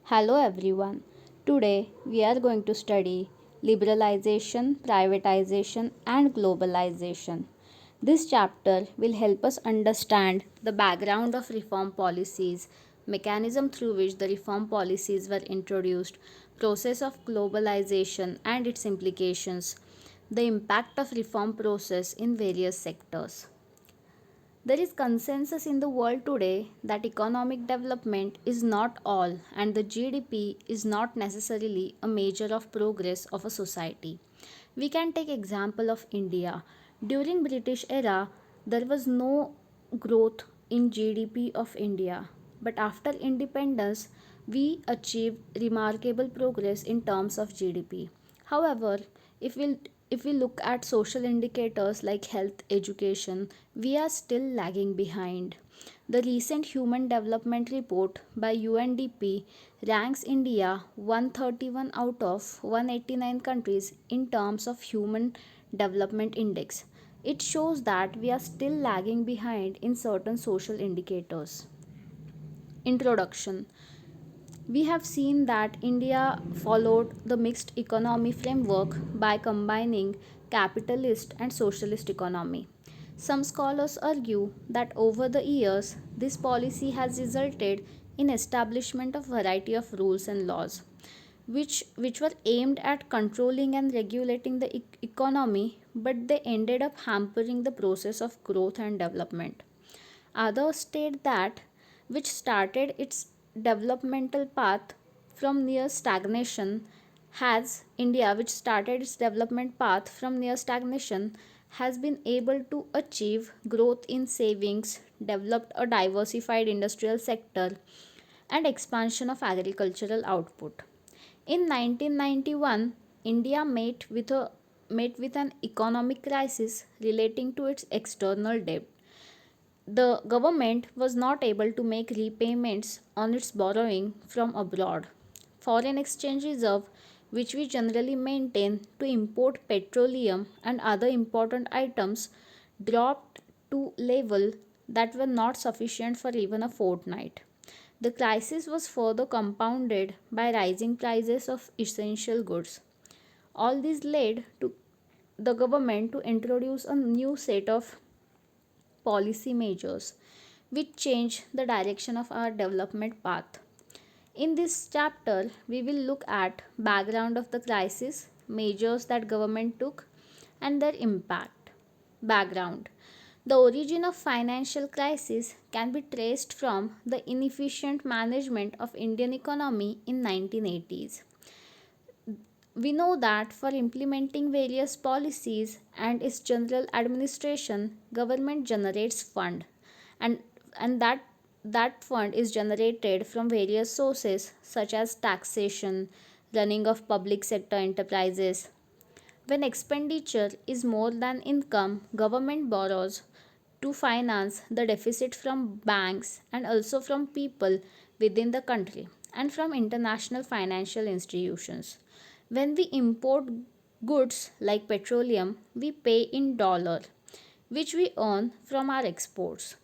Hello everyone. Today we are going to study liberalization, privatization, and globalization. This chapter will help us understand the background of reform policies, mechanism through which the reform policies were introduced, process of globalization and its implications, the impact of reform process in various sectors. There is consensus in the world today that economic development is not all and the GDP is not necessarily a measure of progress of a society. We can take example of India. During British era there was no growth in GDP of India, but after independence we achieved remarkable progress in terms of GDP. However, if we if we look at social indicators like health, education, we are still lagging behind. The recent Human Development Report by UNDP ranks India 131 out of 189 countries in terms of Human Development Index. It shows that we are still lagging behind in certain social indicators. Introduction. We have seen that India followed the mixed economy framework by combining capitalist and socialist economy. Some scholars argue that over the years this policy has resulted in establishment of variety of rules and laws which were aimed at controlling and regulating the economy, but they ended up hampering the process of growth and development. Others state that which started its developmental path from near stagnation has India, which started its development path from near stagnation, has been able to achieve growth in savings, developed a diversified industrial sector, and expansion of agricultural output. In 1991, India met with an economic crisis relating to its external debt. The government was not able to make repayments on its borrowing from abroad. Foreign exchange reserve, which we generally maintain to import petroleum and other important items, dropped to level that were not sufficient for even a fortnight. The crisis was further compounded by rising prices of essential goods. All this led to the government to introduce a new set of policy measures which change the direction of our development path. In this chapter, we will look at background of the crisis, measures that government took and their impact. Background. The origin of financial crisis can be traced from the inefficient management of Indian economy in 1980s. We know that for implementing various policies and its general administration, government generates fund and and that fund is generated from various sources such as taxation, running of public sector enterprises. When expenditure is more than income, government borrows to finance the deficit from banks and also from people within the country and from international financial institutions. When we import goods like petroleum, we pay in dollar, which we earn from our exports.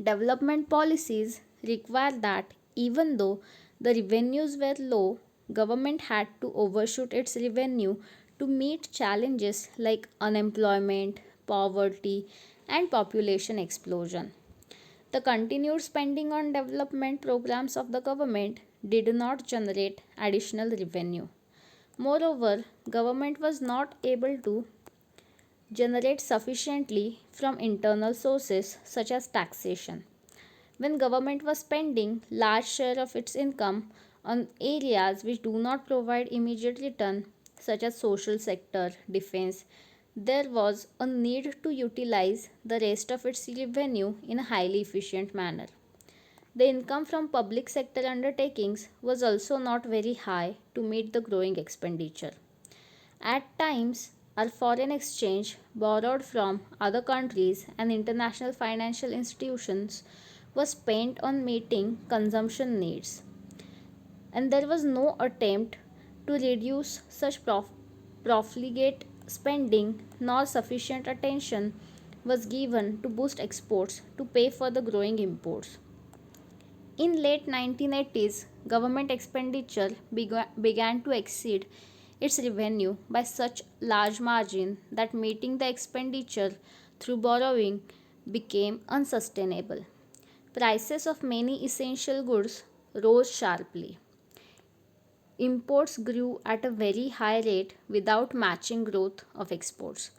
Development policies require that even though the revenues were low, government had to overshoot its revenue to meet challenges like unemployment, poverty, and population explosion. The continued spending on development programs of the government did not generate additional revenue. Moreover, government was not able to generate sufficiently from internal sources such as taxation. When government was spending large share of its income on areas which do not provide immediate return such as social sector, defense, there was a need to utilize the rest of its revenue in a highly efficient manner. The income from public sector undertakings was also not very high to meet the growing expenditure. At times, our foreign exchange borrowed from other countries and international financial institutions was spent on meeting consumption needs, and there was no attempt to reduce such profligate spending, nor sufficient attention was given to boost exports to pay for the growing imports. In late 1980s, government expenditure began to exceed its revenue by such large margin that meeting the expenditure through borrowing became unsustainable. Prices of many essential goods rose sharply. Imports grew at a very high rate without matching growth of exports.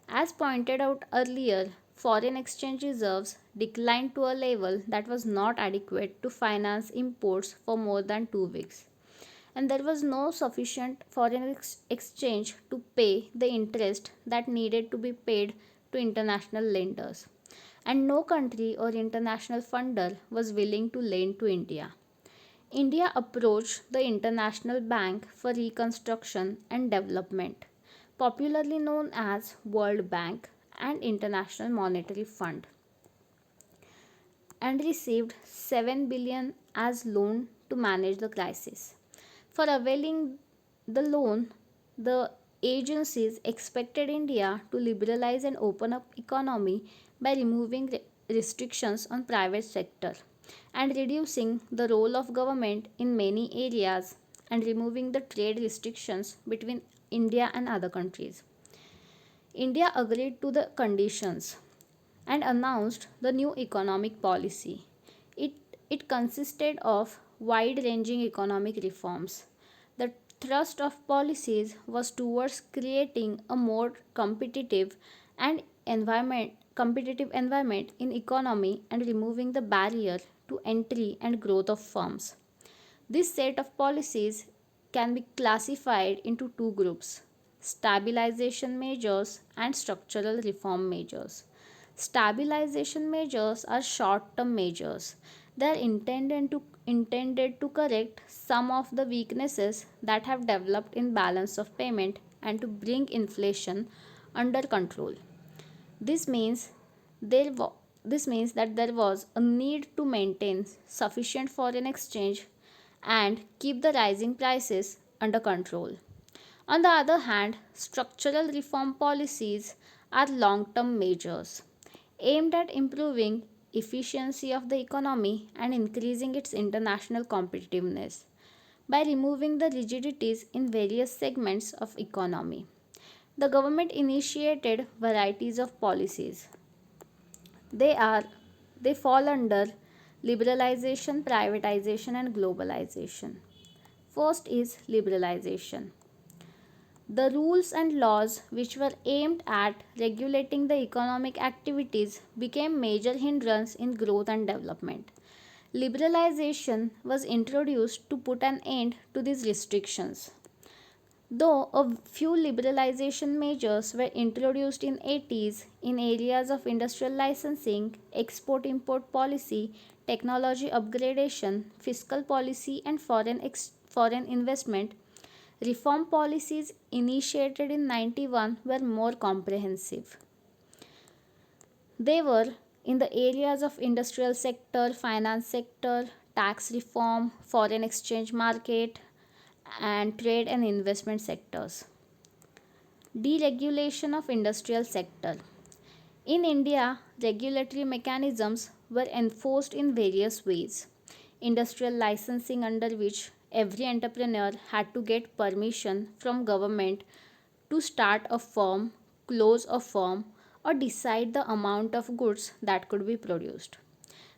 As pointed out earlier, foreign exchange reserves declined to a level that was not adequate to finance imports for more than 2 weeks, and there was no sufficient foreign exchange to pay the interest that needed to be paid to international lenders, and no country or international funder was willing to lend to India. India approached the International Bank for Reconstruction and Development, popularly known as World Bank and International Monetary Fund, and received 7 billion as loan to manage the crisis. For availing the loan, the agencies expected India to liberalize and open up economy by removing restrictions on private sector and reducing the role of government in many areas and removing the trade restrictions between India and other countries. India agreed to the conditions and announced the new economic policy. It, it consisted of wide ranging economic reforms. The thrust of policies was towards creating a more competitive environment in economy and removing the barrier to entry and growth of firms. This set of policies can be classified into two groups: stabilization measures and structural reform measures. Stabilization measures are short term measures. They are intended to correct some of the weaknesses that have developed in balance of payment and to bring inflation under control. This means there wa- this means that there was a need to maintain sufficient foreign exchange and keep the rising prices under control. On the other hand, structural reform policies are long-term measures aimed at improving efficiency of the economy and increasing its international competitiveness by removing the rigidities in various segments of economy. The government initiated varieties of policies. They are they fall under liberalization, privatization and globalization. First is liberalization. The rules and laws which were aimed at regulating the economic activities became major hindrance in growth and development. Liberalization was introduced to put an end to these restrictions. Though a few liberalization measures were introduced in 80s in areas of industrial licensing, export import policy, technology upgradation, fiscal policy and foreign investment, reform policies initiated in 91 were more comprehensive. They were in the areas of industrial sector, finance sector, tax reform, foreign exchange market, and trade and investment sectors. Deregulation of industrial sector. In India, regulatory mechanisms were enforced in various ways. Industrial licensing, under which every entrepreneur had to get permission from government to start a firm, close a firm, or decide the amount of goods that could be produced.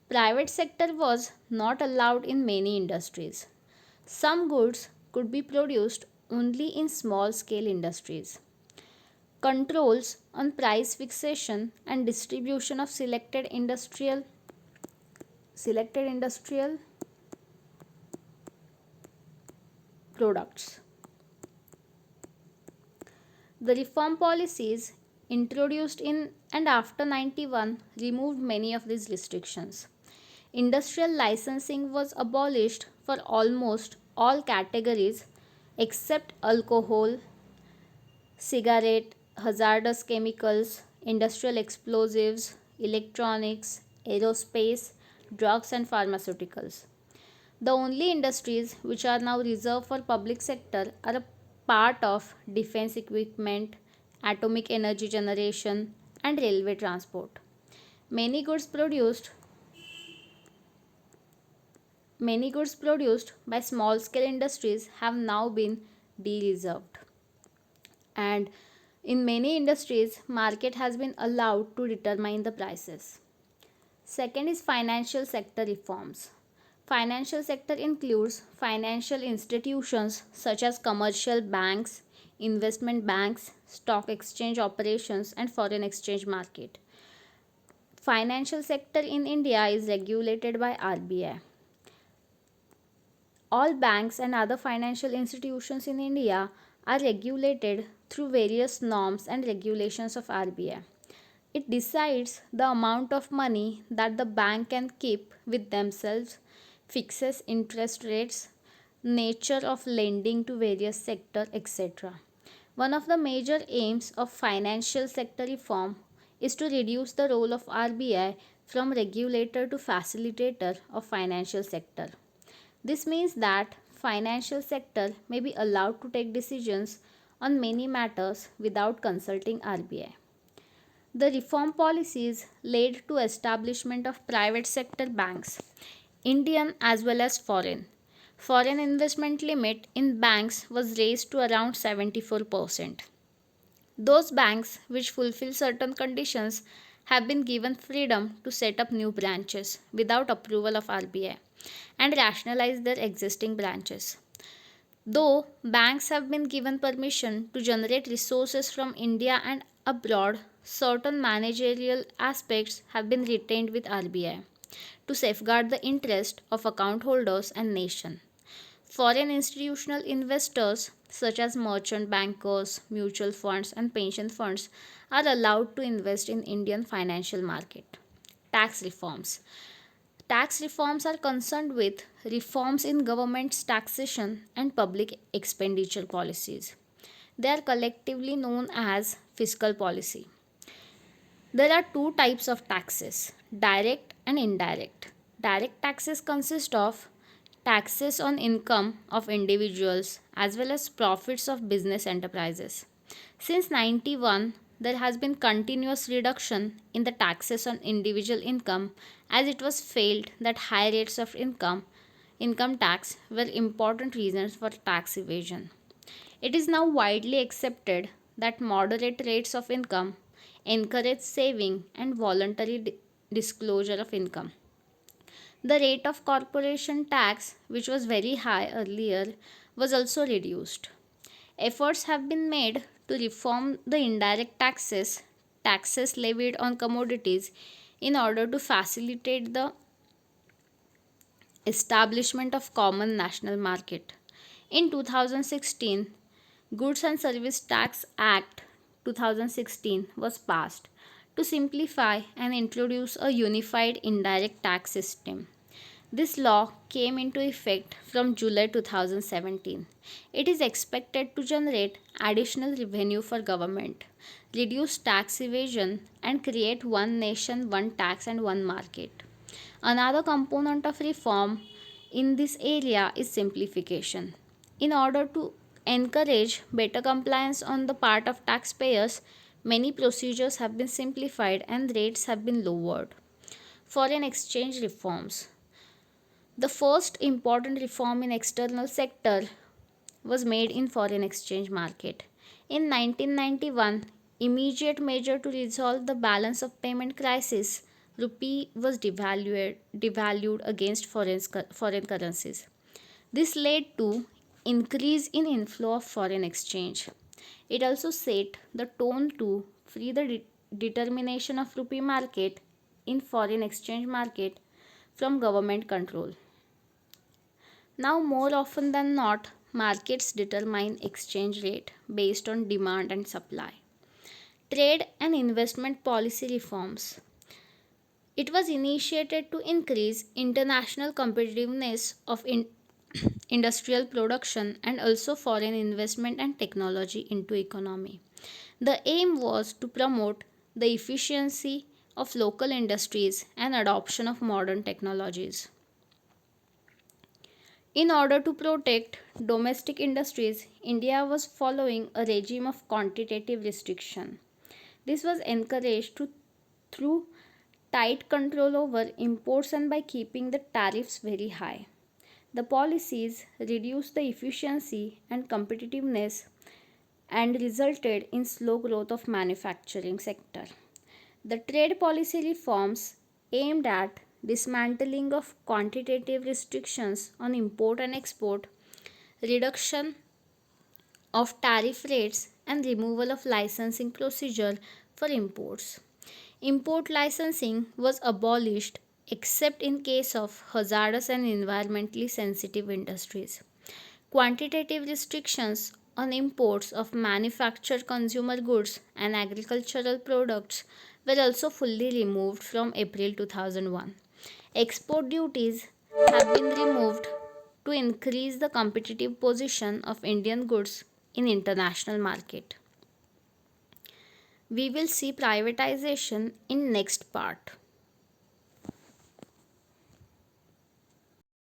Private sector was not allowed in many industries. Some goods could be produced only in small scale industries. Controls on price fixation and distribution of selected industrial products. The reform policies introduced in and after 91 removed many of these restrictions. Industrial licensing was abolished for almost all categories except alcohol, cigarette, hazardous chemicals, industrial explosives, electronics, aerospace, drugs and pharmaceuticals. The only industries which are now reserved for public sector are a part of defense equipment, atomic energy generation and railway transport. Many goods produced many goods produced by small scale industries have now been de-reserved. And in many industries, market has been allowed to determine the prices. Second is financial sector reforms. Financial sector includes financial institutions such as commercial banks, investment banks, stock exchange operations and foreign exchange market. Financial sector in India is regulated by RBI. All banks and other financial institutions in India are regulated through various norms and regulations of RBI. It decides the amount of money that the bank can keep with themselves, fixes interest rates, nature of lending to various sectors, etc. One of the major aims of financial sector reform is to reduce the role of RBI from regulator to facilitator of financial sector. This means that financial sector may be allowed to take decisions on many matters without consulting RBI. The reform policies led to establishment of private sector banks, Indian as well as foreign. Foreign investment limit in banks was raised to around 74%. Those banks which fulfill certain conditions have been given freedom to set up new branches without approval of RBI and rationalize their existing branches. Though banks have been given permission to generate resources from India and abroad, certain managerial aspects have been retained with RBI to safeguard the interest of account holders and nation. Foreign institutional investors such as merchant bankers, mutual funds and pension funds are allowed to invest in Indian financial market. Tax reforms. Tax reforms are concerned with reforms in government's taxation and public expenditure policies. They are collectively known as fiscal policy. There are two types of taxes, direct and indirect. Direct taxes consist of taxes on income of individuals as well as profits of business enterprises. Since 91, there has been continuous reduction in the taxes on individual income as it was felt that high rates of income tax were important reasons for tax evasion. It is now widely accepted that moderate rates of income encourage saving and voluntary disclosure of income. The rate of corporation tax, which was very high earlier, was also reduced. Efforts have been made to reform the indirect taxes levied on commodities, in order to facilitate the establishment of common national market. In 2016, Goods and Service Tax Act 2016 was passed to simplify and introduce a unified indirect tax system. This law came into effect from July 2017. It is expected to generate additional revenue for government, reduce tax evasion, and create one nation, one tax, and one market. Another component of reform in this area is simplification. In order to encourage better compliance on the part of taxpayers, many procedures have been simplified and rates have been lowered. Foreign exchange reforms. The first important reform in external sector was made in foreign exchange market. In 1991, immediate measure to resolve the balance of payment crisis, rupee was devalued against foreign currencies. This led to increase in inflow of foreign exchange. It also set the tone to free the determination of rupee market in foreign exchange market from government control. Now, more often than not, markets determine exchange rate based on demand and supply. Trade and investment policy reforms. It was initiated to increase international competitiveness of industrial production and also foreign investment and technology into economy. The aim was to promote the efficiency of local industries and adoption of modern technologies. In order to protect domestic industries, India was following a regime of quantitative restriction. This was encouraged through tight control over imports and by keeping the tariffs very high. The policies reduced the efficiency and competitiveness and resulted in slow growth of manufacturing sector. The trade policy reforms aimed at dismantling of quantitative restrictions on import and export, reduction of tariff rates and removal of licensing procedure for imports. Import licensing was abolished except in case of hazardous and environmentally sensitive industries. Quantitative restrictions on imports of manufactured consumer goods and agricultural products were also fully removed from April 2001. Export duties have been removed to increase the competitive position of Indian goods in international market. We will see privatization in next part.